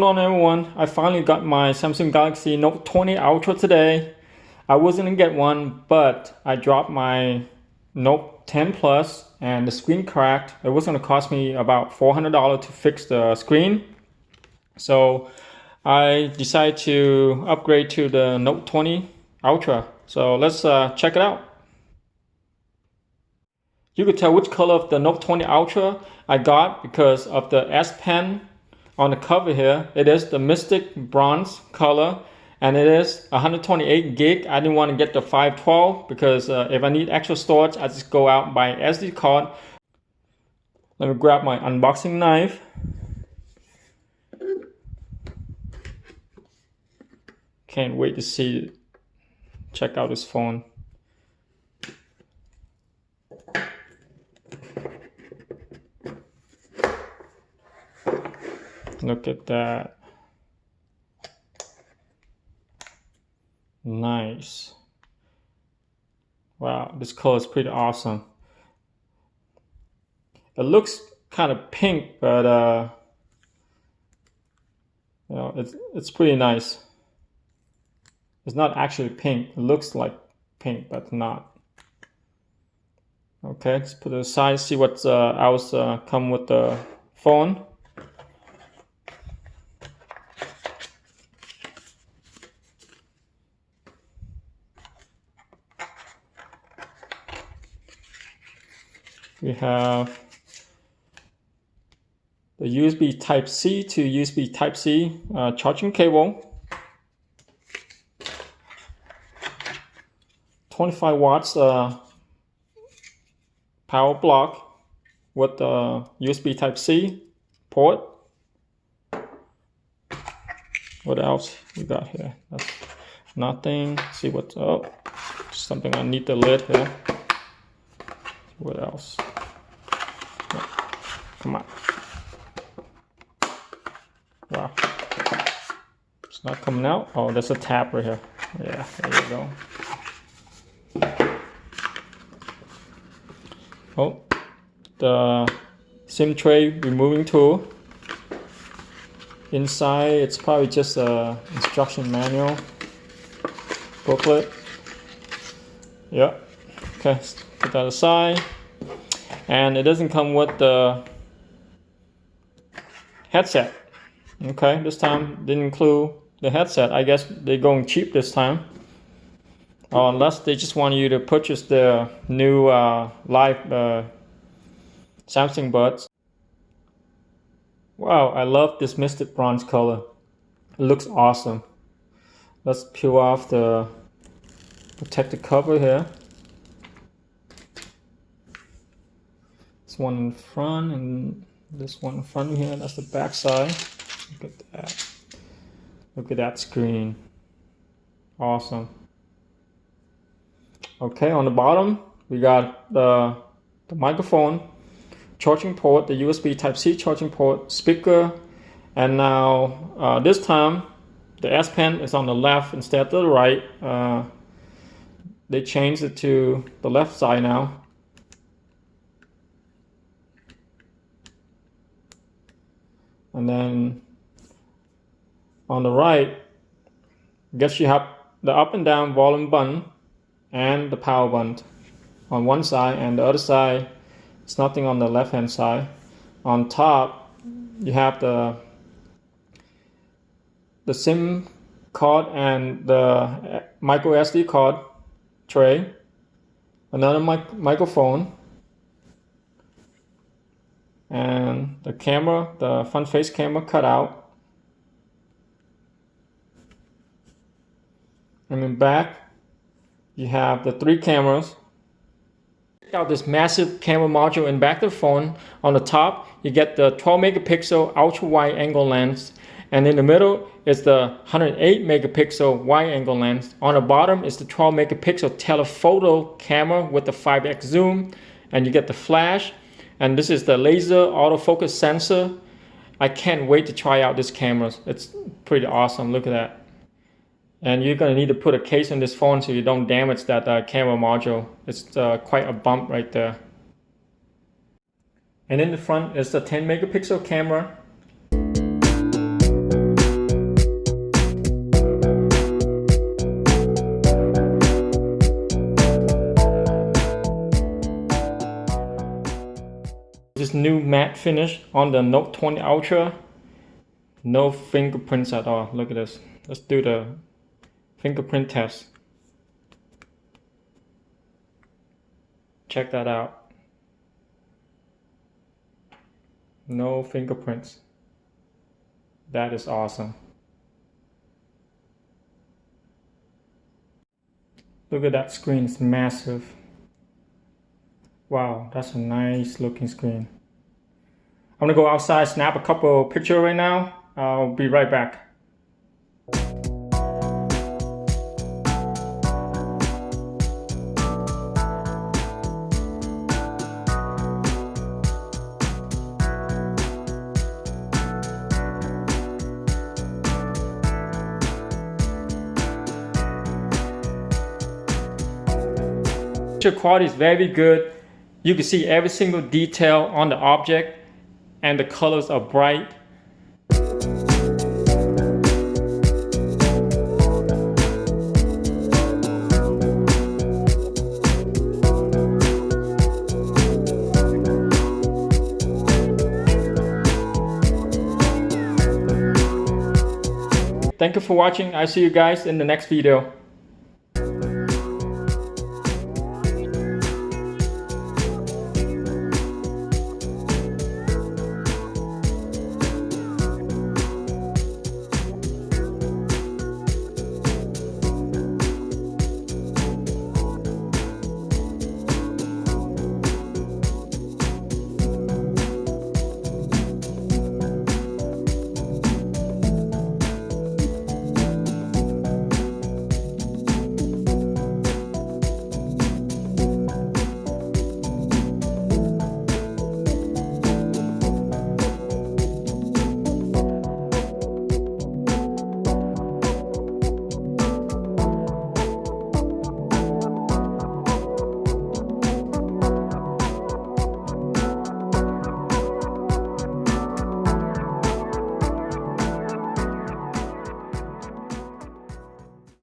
going on, everyone? I finally got my Samsung Galaxy Note 20 Ultra today. I wasn't gonna get one, but I dropped my Note 10 Plus and the screen cracked. It was gonna cost me about $400 to fix the screen. So I decided to upgrade to the Note 20 Ultra. So let's check it out. You could tell which color of the Note 20 Ultra I got because of the S Pen on the cover here. It is the Mystic Bronze color and it is 128 gig. I didn't want to get the 512 because if I need extra storage, I just go out and buy an SD card. Let me grab my unboxing knife. Can't wait to see, check out this phone. Look at that. Nice. Wow, this color is pretty awesome. It looks kind of pink, but you know, it's pretty nice. It's not actually pink. It looks like pink, but not. Okay, let's put it aside. See what else come with the phone. We have the USB Type-C to USB Type-C charging cable. 25 watts power block with the USB Type-C port. What else we got here? That's nothing. See what's up. Something underneath the lid here. What else? Come on. Wow. It's not coming out. Oh, there's a tab right here. Yeah, there you go. Oh, the SIM tray removing tool. Inside, it's probably just a instruction manual booklet. Yep. Okay, put that aside. And it doesn't come with the headset. Okay, this time didn't include the headset. I guess they're going cheap this time. Unless they just want you to purchase the new live Samsung buds. Wow, I love this Mystic Bronze color. It looks awesome. Let's peel off the protective cover here. This one in front and this one in front here. That's the back side. Look at that. Look at that screen. Awesome. Okay, on the bottom we got the microphone, charging port, the USB Type-C charging port, speaker, and now this time the S Pen is on the left instead of the right. They changed it to the left side now. And then on the right, I guess you have the up and down volume button and the power button on one side, and the other side, it's nothing on the left hand side. On top, you have the SIM card and the micro SD card tray, another microphone, and the camera, the front face camera cut out. And in back, you have the 3 cameras. Check out this massive camera module in back of the phone. On the top, you get the 12 megapixel ultra wide angle lens. And in the middle is the 108 megapixel wide angle lens. On the bottom is the 12 megapixel telephoto camera with the 5x zoom. And you get the flash. And this is the laser autofocus sensor. I can't wait to try out this camera. It's pretty awesome. Look at that. And you're going to need to put a case on this phone so you don't damage that camera module. It's quite a bump right there. And in the front is the 10 megapixel camera. this new matte finish on the Note 20 Ultra. No fingerprints at all. Look at this. Let's do the fingerprint test. Check that out. No fingerprints. That is awesome. Look at that screen, it's massive. Wow, that's a nice looking screen. I'm gonna go outside, snap a couple pictures right now. I'll be right back. Picture quality is very good. You can see every single detail on the object and the colors are bright. Thank you for watching. I'll see you guys in the next video.